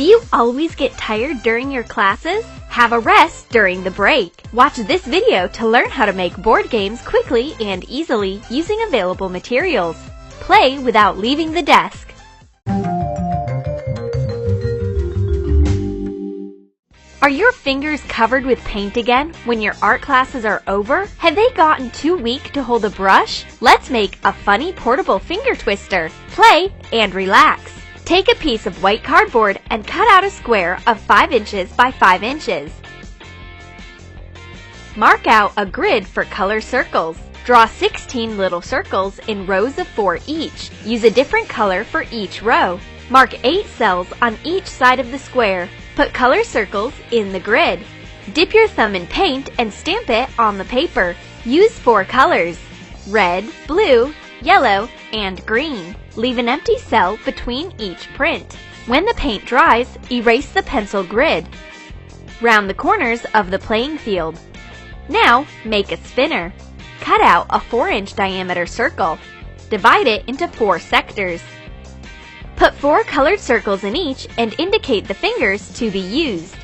Do you always get tired during your classes? Have a rest during the break. Watch this video to learn how to make board games quickly and easily using available materials. Play without leaving the desk. Are your fingers covered with paint again when your art classes are over? Have they gotten too weak to hold a brush? Let's make a funny portable finger twister. Play and relax. Take a piece of white cardboard and cut out a square of 5 inches by 5 inches. Mark out a grid for color circles. Draw 16 little circles in rows of 4 each. Use a different color for each row. Mark 8 cells on each side of the square. Put color circles in the grid. Dip your thumb in paint and stamp it on the paper. Use 4 colors: red, blue, yellow, and green. Leave an empty cell between each print. When the paint dries, erase the pencil grid. Round the corners of the playing field. Now, make a spinner. Cut out a 4-inch diameter circle. Divide it into 4 sectors. Put 4 colored circles in each and indicate the fingers to be used.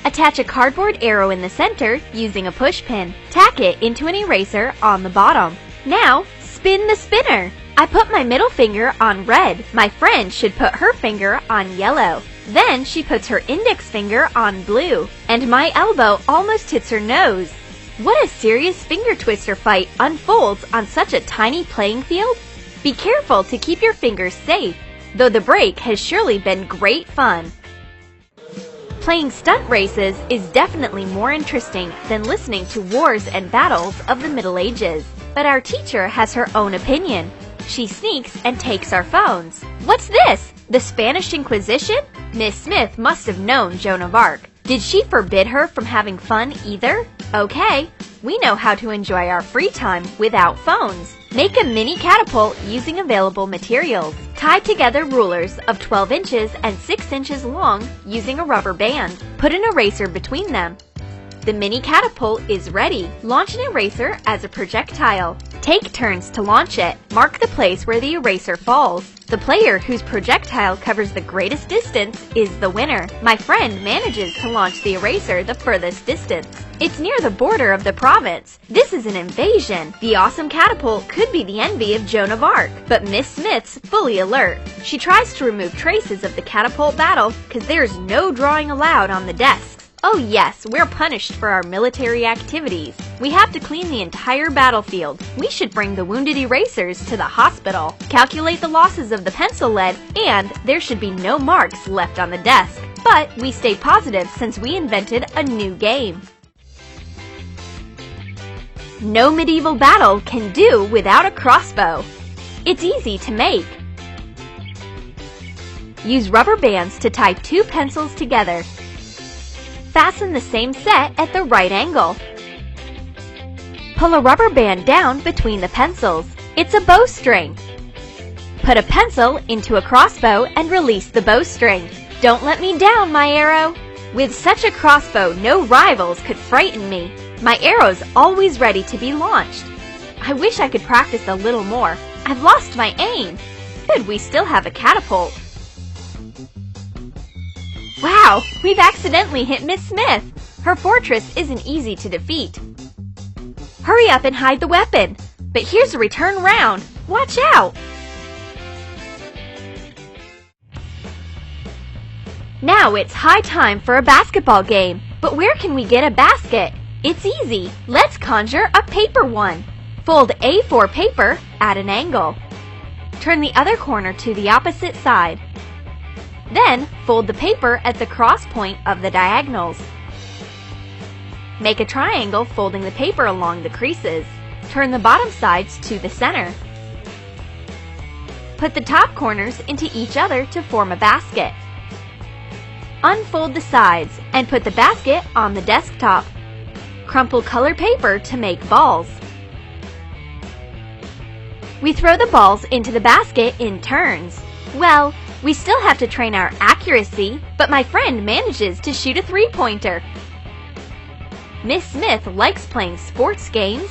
Attach a cardboard arrow in the center using a push pin. Tack it into an eraser on the bottom. Now, spin the spinner. I put my middle finger on red. My friend should put her finger on yellow. Then she puts her index finger on blue. And my elbow almost hits her nose. What a serious finger twister fight unfolds on such a tiny playing field. Be careful to keep your fingers safe, though the break has surely been great fun. Playing stunt races is definitely more interesting than listening to wars and battles of the Middle Ages. But our teacher has her own opinion. She sneaks and takes our phones. What's this? The Spanish Inquisition? Miss Smith must have known Joan of Arc. Did she forbid her from having fun either? Okay, we know how to enjoy our free time without phones. Make a mini catapult using available materials. Tie together rulers of 12 inches and 6 inches long using a rubber band. Put an eraser between them. The mini catapult is ready. Launch an eraser as a projectile. Take turns to launch it. Mark the place where the eraser falls. The player whose projectile covers the greatest distance is the winner. My friend manages to launch the eraser the furthest distance. It's near the border of the province. This is an invasion. The awesome catapult could be the envy of Joan of Arc, but Miss Smith's fully alert. She tries to remove traces of the catapult battle because there's no drawing allowed on the desks. Oh yes, we're punished for our military activities. We have to clean the entire battlefield. We should bring the wounded erasers to the hospital. Calculate the losses of the pencil lead, and there should be no marks left on the desk. But we stay positive since we invented a new game. No medieval battle can do without a crossbow. It's easy to make. Use rubber bands to tie 2 pencils together. Fasten the same set at the right angle. Pull a rubber band down between the pencils. It's a bowstring. Put a pencil into a crossbow and release the bowstring. Don't let me down, my arrow. With such a crossbow, no rivals could frighten me. My arrow's always ready to be launched. I wish I could practice a little more. I've lost my aim. Good, we still have a catapult. Wow, we've accidentally hit Miss Smith. Her fortress isn't easy to defeat. Hurry up and hide the weapon. But here's a return round. Watch out! Now it's high time for a basketball game. But where can we get a basket? It's easy. Let's conjure a paper one. Fold A4 paper at an angle. Turn the other corner to the opposite side. Then, fold the paper at the cross point of the diagonals. Make a triangle folding the paper along the creases. Turn the bottom sides to the center. Put the top corners into each other to form a basket. Unfold the sides and put the basket on the desktop. Crumple colored paper to make balls. We throw the balls into the basket in turns. Well, we still have to train our accuracy, but my friend manages to shoot a 3-pointer. Miss Smith likes playing sports games.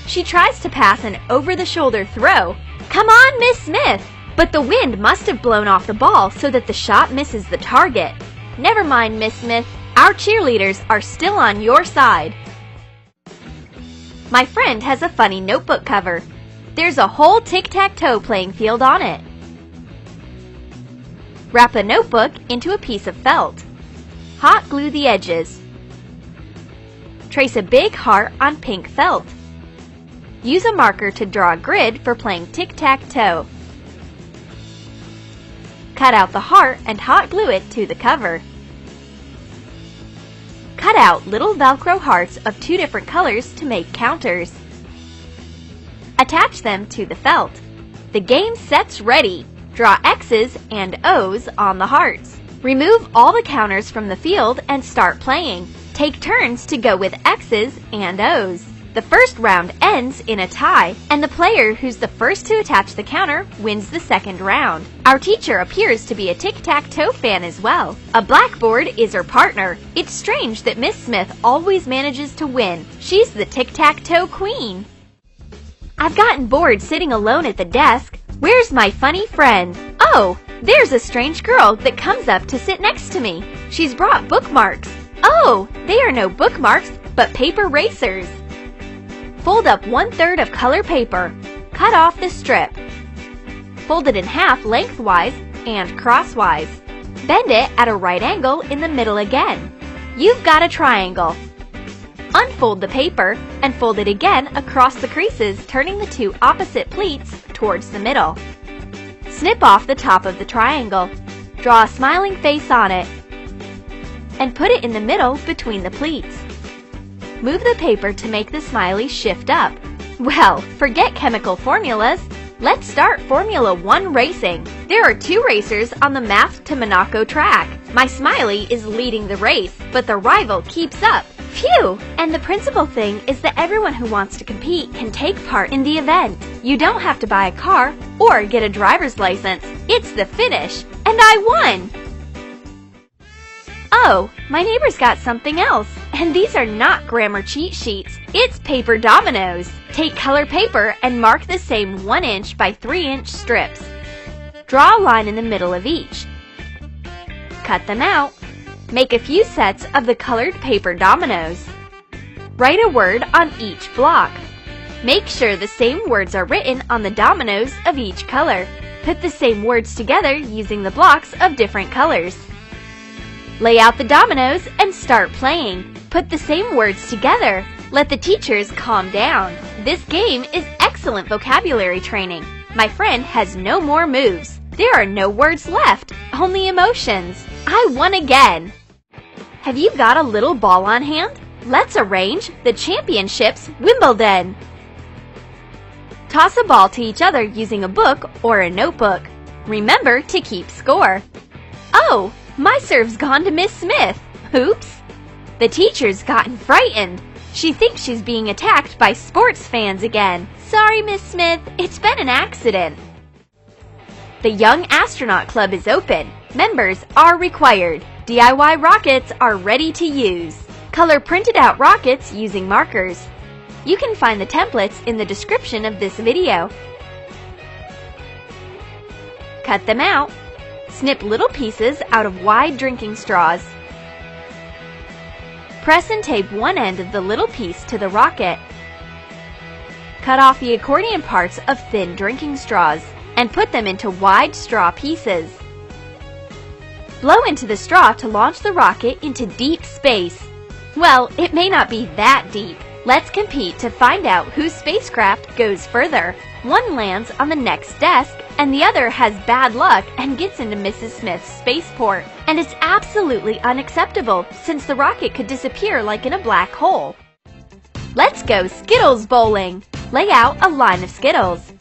She tries to pass an over-the-shoulder throw. Come on, Miss Smith! But the wind must have blown off the ball so that the shot misses the target. Never mind, Miss Smith. Our cheerleaders are still on your side. My friend has a funny notebook cover. There's a whole tic-tac-toe playing field on it. Wrap the notebook into a piece of felt. Hot glue the edges. Trace a big heart on pink felt. Use a marker to draw a grid for playing tic-tac-toe. Cut out the heart and hot glue it to the cover. Cut out little Velcro hearts of 2 different colors to make counters. Attach them to the felt. The game set's ready. Draw X's and O's on the hearts. Remove all the counters from the field and start playing. Take turns to go with X's and O's. The first round ends in a tie, and the player who's the first to attach the counter wins the second round. Our teacher appears to be a tic-tac-toe fan as well. A blackboard is her partner. It's strange that Miss Smith always manages to win. She's the tic-tac-toe queen. I've gotten bored sitting alone at the desk. Where's my funny friend? Oh, there's a strange girl that comes up to sit next to me. She's brought bookmarks. Oh, they are no bookmarks, but paper racers. Fold up 1/3 of color paper. Cut off the strip. Fold it in half lengthwise and crosswise. Bend it at a right angle in the middle again. You've got a triangle. Unfold the paper and fold it again across the creases, turning the 2 opposite pleats towards the middle. Snip off the top of the triangle. Draw a smiling face on it and put it in the middle between the pleats. Move the paper to make the smiley shift up. Well, forget chemical formulas. Let's start Formula 1 racing. There are 2 racers on the Math to Monaco track. My smiley is leading the race, but the rival keeps up. Phew! And the principal thing is that everyone who wants to compete can take part in the event. You don't have to buy a car or get a driver's license. It's the finish, and I won! Oh, my neighbor's got something else. And these are not grammar cheat sheets. It's paper dominoes. Take color paper and mark the same 1 inch by 3 inch strips. Draw a line in the middle of each. Cut them out. Make a few sets of the colored paper dominoes. Write a word on each block. Make sure the same words are written on the dominoes of each color. Put the same words together using the blocks of different colors. Lay out the dominoes and start playing. Put the same words together. Let the teachers calm down. This game is excellent vocabulary training. My friend has no more moves. There are no words left, only emotions. I won again. Have you got a little ball on hand? Let's arrange the Championships Wimbledon. Toss a ball to each other using a book or a notebook. Remember to keep score. Oh, my serve's gone to Miss Smith. Oops. The teacher's gotten frightened. She thinks she's being attacked by sports fans again. Sorry, Miss Smith, it's been an accident. The Young Astronaut Club is open. Members are required. DIY rockets are ready to use. Color printed out rockets using markers. You can find the templates in the description of this video. Cut them out. Snip little pieces out of wide drinking straws. Press and tape one end of the little piece to the rocket. Cut off the accordion parts of thin drinking straws and put them into wide straw pieces. Blow into the straw to launch the rocket into deep space. Well, it may not be that deep. Let's compete to find out whose spacecraft goes further. One lands on the next desk, and the other has bad luck and gets into Mrs. Smith's spaceport. And it's absolutely unacceptable, since the rocket could disappear like in a black hole. Let's go Skittles bowling! Lay out a line of Skittles.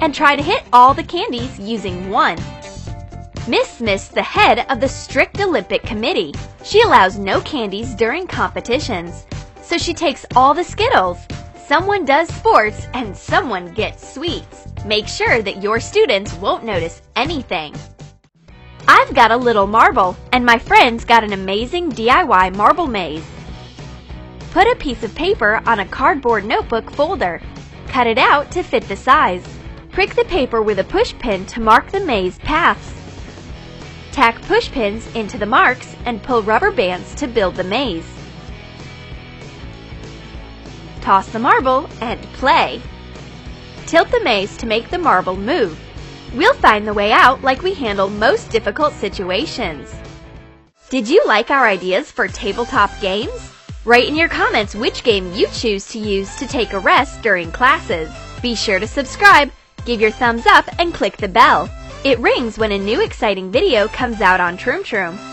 And try to hit all the candies using one. Miss Smith's the head of the strict Olympic committee. She allows no candies during competitions. So she takes all the Skittles. Someone does sports and someone gets sweets. Make sure that your students won't notice anything. I've got a little marble, and my friend's got an amazing DIY marble maze. Put a piece of paper on a cardboard notebook folder. Cut it out to fit the size. Prick the paper with a push pin to mark the maze paths. Tack push pins into the marks and pull rubber bands to build the maze. Toss the marble and play. Tilt the maze to make the marble move. We'll find the way out like we handle most difficult situations. Did you like our ideas for tabletop games? Write in your comments which game you choose to use to take a rest during classes. Be sure to subscribe, give your thumbs up, and click the bell. It rings when a new exciting video comes out on Troom Troom.